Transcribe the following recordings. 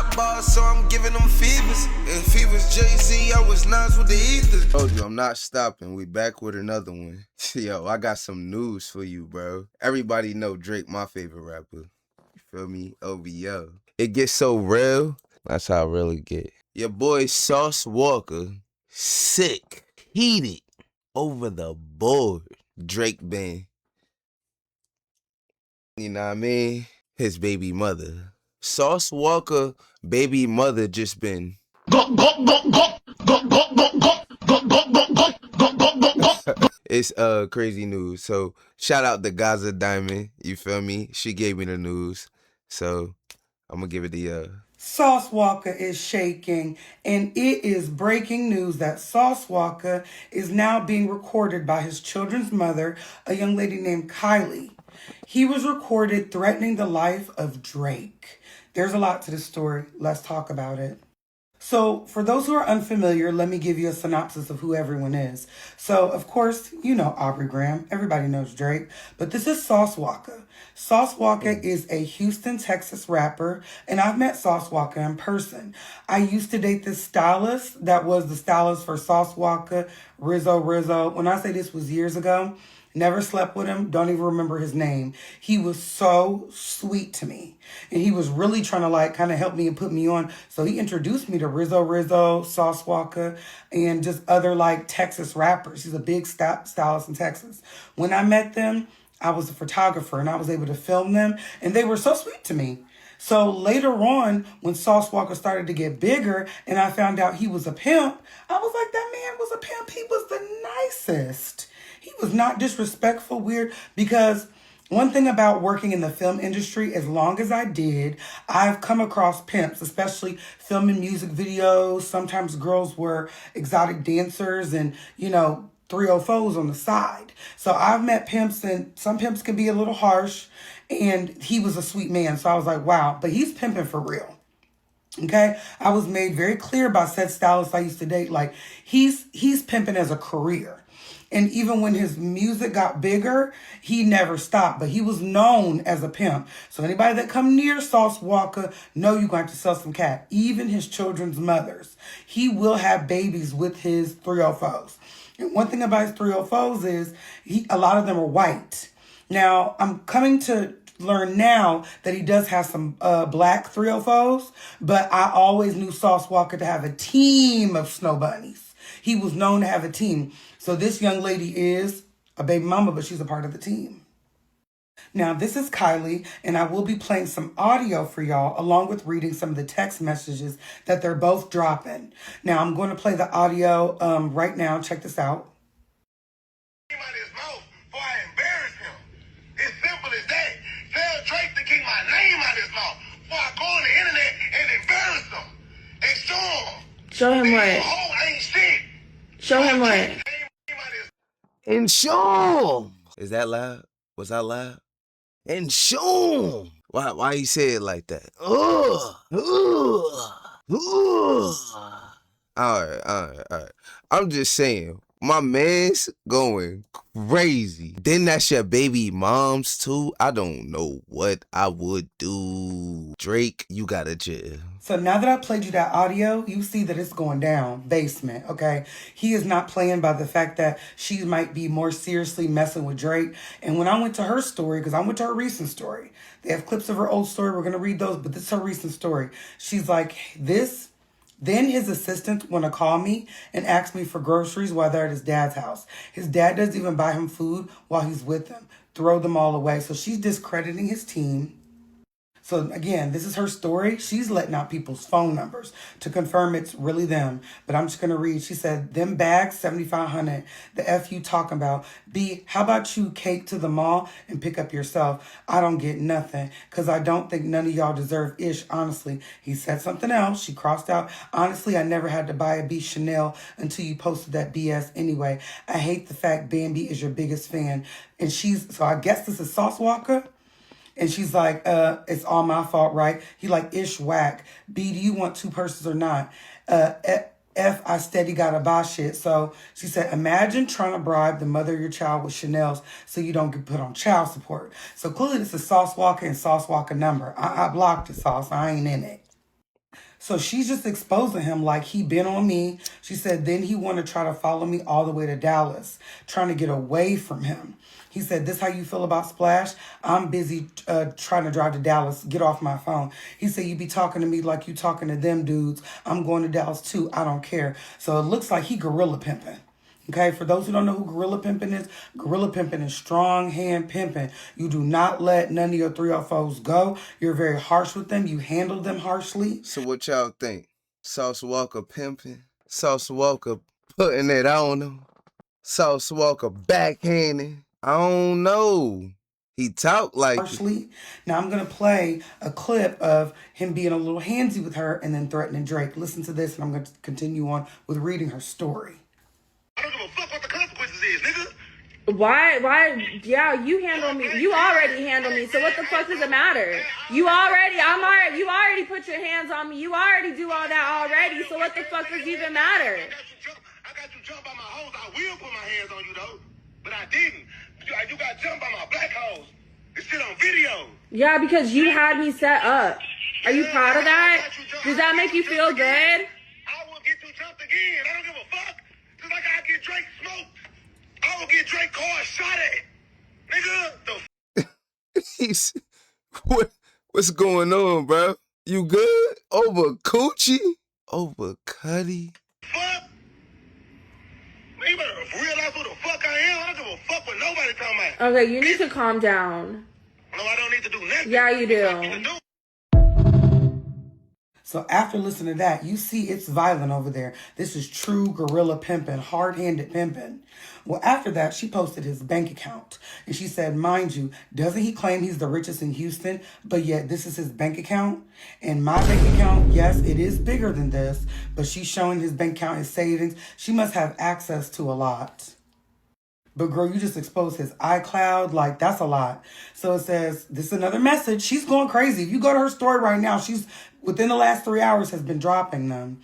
top bars, so I'm giving them fevers. If he was Jay-Z, I was Nas with the ether. Told you, I'm not stopping. We back with another one. Yo, I got some news for you, bro. Everybody know Drake, my favorite rapper. You feel me? OVO. It gets so real. That's how it really get. Your boy Sauce Walka, sick, heated, over the board. Drake band. You know what I mean? His baby mother. Sauce Walka, baby mother just been... It's crazy news. So shout out to Gaza Diamond. You feel me? She gave me the news. So I'm gonna give it to Sauce Walka is shaking, and it is breaking news that Sauce Walka is now being recorded by his children's mother, a young lady named Kylie. He was recorded threatening the life of Drake. There's a lot to this story. Let's talk about it. So, for those who are unfamiliar, let me give you a synopsis of who everyone is. So, of course, you know Aubrey Graham. Everybody knows Drake. But this is Sauce Walka. Sauce Walka is a Houston, Texas rapper, and I've met Sauce Walka in person. I used to date this stylist that was the stylist for Sauce Walka, Rizzo. When I say this was years ago, never slept with him. Don't even remember his name. He was so sweet to me. And he was really trying to kind of help me and put me on. So he introduced me to Rizzo, Sauce Walka, and just other Texas rappers. He's a big stylist in Texas. When I met them, I was a photographer and I was able to film them. And they were so sweet to me. So later on, when Sauce Walka started to get bigger and I found out he was a pimp, I was like, that man was a pimp. He was the nicest. He was not disrespectful, weird, because one thing about working in the film industry, as long as I did, I've come across pimps, especially filming music videos. Sometimes girls were exotic dancers and, 304s on the side. So I've met pimps, and some pimps can be a little harsh, and he was a sweet man. So I was like, wow, but he's pimping for real. Okay, I was made very clear by said stylists I used to date, he's pimping as a career. And even when his music got bigger, he never stopped. But he was known as a pimp. So anybody that come near Sauce Walka know you're going to have to sell some cat. Even his children's mothers. He will have babies with his 304s. And one thing about his 304s is a lot of them are white. Now, I'm coming to learn now that he does have some black 304s. But I always knew Sauce Walka to have a team of snow bunnies. He was known to have a team. So this young lady is a baby mama, but she's a part of the team. Now, this is Kylie, and I will be playing some audio for y'all, along with reading some of the text messages that they're both dropping. Now, I'm going to play the audio right now. Check this out. Out his mouth before I embarrass him. It's simple as that. Tell Drake to keep my name out his mouth before I go on the internet and embarrass him. And show him. Show him what? Ain't shit. Show him what? And show him. Is that loud? Was that loud? And show him. Why you say it like that? All right. I'm just saying, my man's going crazy. Then that's your baby mom's too. I don't know what I would do. Drake, you gotta chill. So now that I played you that audio, you see that it's going down. Basement, okay? He is not playing by the fact that she might be more seriously messing with Drake. And when I went to her story, because I went to her recent story, they have clips of her old story. We're going to read those, but this is her recent story. She's like, then his assistant want to call me and ask me for groceries while they're at his dad's house. His dad doesn't even buy him food while he's with him. Throw them all away. So she's discrediting his team. So again, this is her story. She's letting out people's phone numbers to confirm it's really them. But I'm just going to read. She said, them bags, $7,500. The F you talking about. B, how about you cake to the mall and pick up yourself? I don't get nothing because I don't think none of y'all deserve ish, honestly. He said something else. She crossed out. Honestly, I never had to buy a B Chanel until you posted that BS anyway. I hate the fact Bambi is your biggest fan. And so I guess this is Sauce Walka. And she's like, it's all my fault, right? He like, ish whack. B, do you want two purses or not? F, I steady gotta buy shit. So she said, imagine trying to bribe the mother of your child with Chanel's so you don't get put on child support. So clearly this is Sauce Walka and Sauce Walka number. I blocked it, Sauce. I ain't in it. So she's just exposing him like he been on me. She said then he want to try to follow me all the way to Dallas, trying to get away from him. He said, this how you feel about Splash? I'm busy trying to drive to Dallas. Get off my phone. He said, you be talking to me like you talking to them dudes. I'm going to Dallas too. I don't care. So it looks like he gorilla pimping. Okay, for those who don't know who gorilla pimping is strong hand pimping. You do not let none of your 304s go. You're very harsh with them. You handle them harshly. So what y'all think? Sauce Walka pimping? Sauce Walka putting it on him? Sauce Walka backhanding? I don't know. He talk like harshly. Now I'm going to play a clip of him being a little handsy with her and then threatening Drake. Listen to this and I'm going to continue on with reading her story. I don't give a fuck what the consequences is, nigga. Why, yeah, you handle me. You already handle me. So what the fuck does it matter? You already put your hands on me. You already do all that already. So what the fuck does even matter? I got you jumped by my hoes. I will put my hands on you, though. But I didn't. You got jumped by my black hoes. It's shit on video. Yeah, because you had me set up. Are you proud of that? Does that make you feel good? I will get you jumped again. I don't give a fuck. Just like I get Drake smoked. I will get Drake car shot at. Nigga, the what's going on, bro? You good? Over coochie? Over Cuddy? fuck? Man, you better realize who the fuck I am. I don't give a fuck what nobody talking about. Okay, you need to calm down. No, I don't need to do nothing. Yeah, you do. So after listening to that, you see it's violent over there. This is true gorilla pimping, hard-handed pimping. Well, after that, she posted his bank account. And she said, mind you, doesn't he claim he's the richest in Houston, but yet this is his bank account? And my bank account, yes, it is bigger than this, but she's showing his bank account, his savings. She must have access to a lot. But girl, you just exposed his iCloud. Like, that's a lot. So it says, this is another message. She's going crazy. If you go to her story right now, she's, within the last 3 hours, has been dropping them.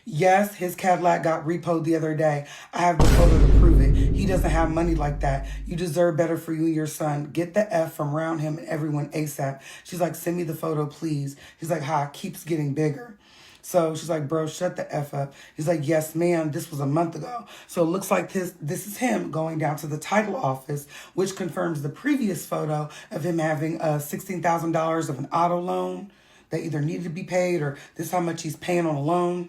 Yes, his Cadillac got repoed the other day. I have the photo to prove it. He doesn't have money like that. You deserve better for you and your son. Get the F from around him and everyone ASAP. She's like, send me the photo, please. He's like, it keeps getting bigger. So she's like, bro, shut the F up. He's like, yes, ma'am, this was a month ago. So it looks like this is him going down to the title office, which confirms the previous photo of him having $16,000 of an auto loan that either needed to be paid or this is how much he's paying on a loan.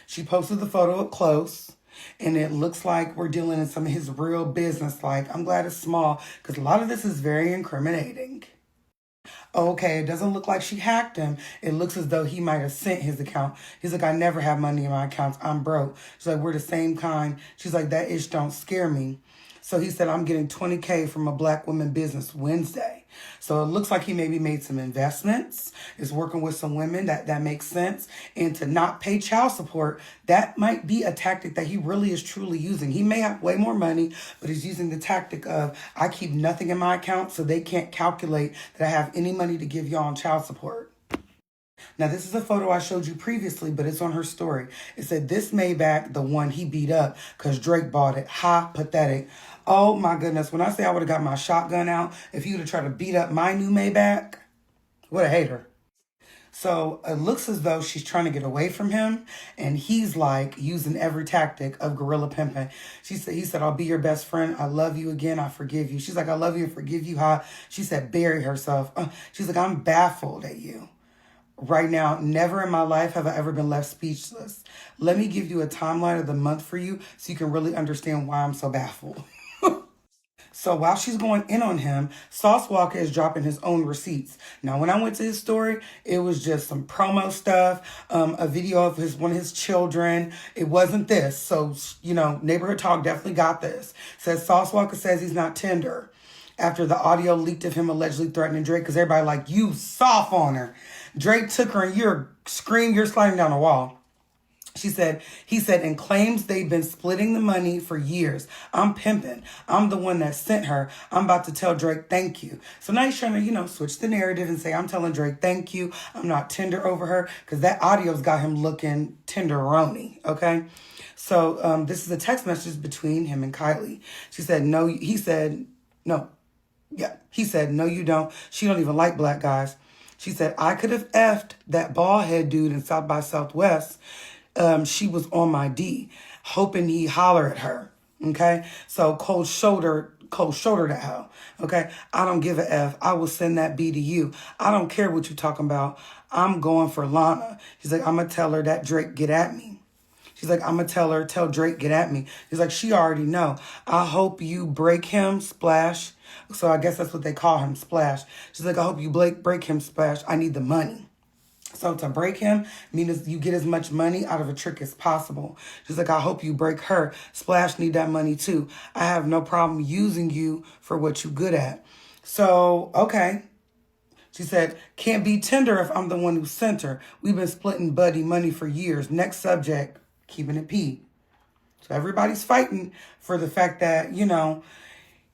She posted the photo up close, and it looks like we're dealing in some of his real business. Like, I'm glad it's small, because a lot of this is very incriminating. Okay, it doesn't look like she hacked him. It looks as though he might have sent his account. He's like, I never have money in my accounts. I'm broke. She's like, we're the same kind. She's like, that ish don't scare me. So he said, I'm getting $20K from a Black Women Business Wednesday. So it looks like he maybe made some investments, is working with some women. That makes sense. And to not pay child support, that might be a tactic that he really is truly using. He may have way more money, but he's using the tactic of, I keep nothing in my account so they can't calculate that I have any money to give y'all on child support. Now, this is a photo I showed you previously, but it's on her story. It said, this Maybach, the one he beat up because Drake bought it. Ha, pathetic. Oh, my goodness. When I say I would have got my shotgun out, if he would have tried to beat up my new Maybach, what a hater. So it looks as though she's trying to get away from him, and he's like using every tactic of gorilla pimping. He said, I'll be your best friend. I love you again. I forgive you. She's like, I love you and forgive you. Ha. She said, bury herself. She's like, I'm baffled at you. Right now, never in my life have I ever been left speechless. Let me give you a timeline of the month for you so you can really understand why I'm so baffled. So while she's going in on him, Sauce Walka is dropping his own receipts. Now, when I went to his story, it was just some promo stuff, a video of one of his children. It wasn't this. So, Neighborhood Talk definitely got this. Says Sauce Walka says he's not tender after the audio leaked of him allegedly threatening Drake, because everybody like, you soft on her. Drake took her and you're sliding down the wall. He said, and claims they've been splitting the money for years. I'm pimping. I'm the one that sent her. I'm about to tell Drake, thank you. So now he's trying to, switch the narrative and say, I'm telling Drake, thank you. I'm not tender over her, because that audio's got him looking tenderoni, okay? So this is a text message between him and Kylie. She said, no, he said, no. Yeah, he said, no, you don't. She don't even like black guys. She said, I could have effed that bald head dude in South by Southwest. She was on my D, hoping he holler at her. Okay? So cold shoulder that hoe. Okay? I don't give a F. I will send that B to you. I don't care what you talking about. I'm going for Lana. She's like, I'm going to tell her that Drake get at me. She's like, I'm going to tell Drake get at me. He's like, she already know. I hope you break him, Splash. So I guess that's what they call him, Splash. She's like, I hope you break him, Splash. I need the money. So to break him means you get as much money out of a trick as possible. She's like, I hope you break her. Splash need that money too. I have no problem using you for what you good at. So, okay. She said, can't be tender if I'm the one who sent her. We've been splitting buddy money for years. Next subject, keeping it P. So everybody's fighting for the fact that, you know,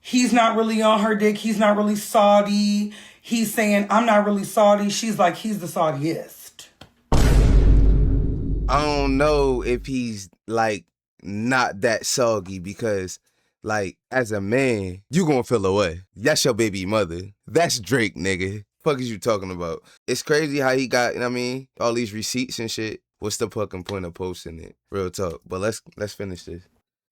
he's not really on her dick. He's not really Saudi. He's saying, I'm not really Saudi. She's like, he's the Saudiest. I don't know if he's, like, not that soggy because, like, as a man, you gonna feel away. That's your baby mother. That's Drake, nigga. Fuck is you talking about? It's crazy how he got, you know what I mean, all these receipts and shit. What's the fucking point of posting it? Real talk. But let's finish this.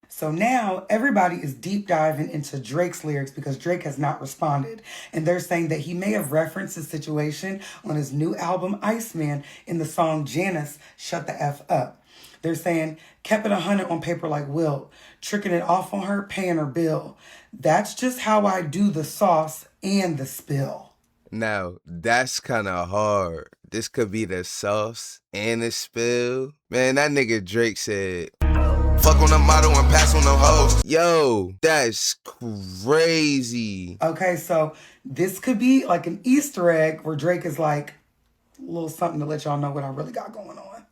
So now everybody is deep diving into Drake's lyrics because Drake has not responded. And they're saying that he may have referenced the situation on his new album, Iceman, in the song Janice, Shut the F Up. They're saying, kept it 100 on paper like Wilt, tricking it off on her, paying her bill. That's just how I do the sauce and the spill. Now, that's kind of hard. This could be the sauce and the spill. Man, that nigga Drake said, Fuck on the model and pass on the hoes. yo, that's crazy. Okay, so this could be like an Easter egg where Drake is like, a little something to let y'all know what I really got going on.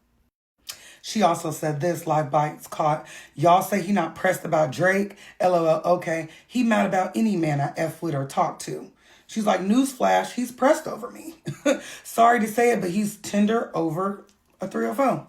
She also said this, Live Bites caught, y'all say he not pressed about Drake? LOL, okay. He mad about any man I F with or talk to. She's like, newsflash, he's pressed over me. Sorry to say it, but he's tender over a 304.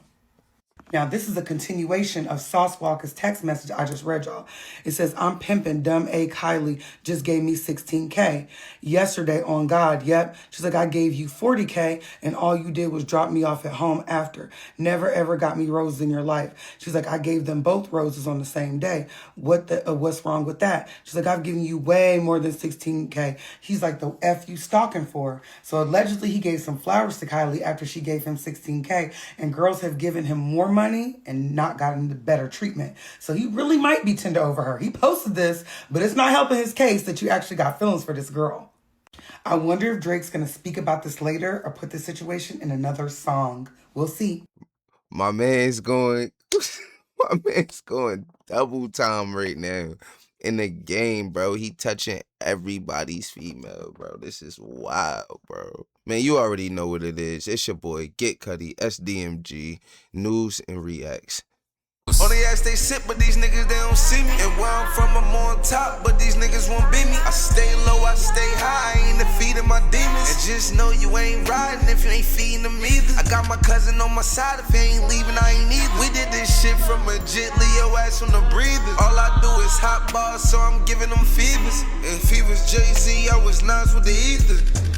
Now, this is a continuation of Sauce Walka's text message I just read y'all. It says, I'm pimping dumb A Kylie, just gave me 16K. Yesterday on God, yep. She's like, I gave you 40K and all you did was drop me off at home after. Never ever got me roses in your life. She's like, I gave them both roses on the same day. What's wrong with that? She's like, I've given you way more than 16K. He's like, the F you stalking for? So allegedly he gave some flowers to Kylie after she gave him 16K and girls have given him more money and not gotten the better treatment. So he really might be tender over her. He posted this, but it's not helping his case that you actually got feelings for this girl. I wonder if Drake's going to speak about this later or put this situation in another song. We'll see. My man's going double time right now in the game, bro. He touching everybody's female, bro. This is wild, bro. Man, you already know what it is. It's your boy, Get Cuddy, SDMG, News and Reacts. On the ass they sit, but these niggas they don't see me. And where I'm from, I'm on top, but these niggas won't beat me. I stay low, I stay high, I ain't defeating my demons. And just know you ain't riding if you ain't feeding them either. I got my cousin on my side, if he ain't leaving, I ain't either. We did this shit from a jet, Leo ass from the breather. All I do is hot bars, so I'm giving them fevers. And fevers Jay-Z, I was Nas with the ether.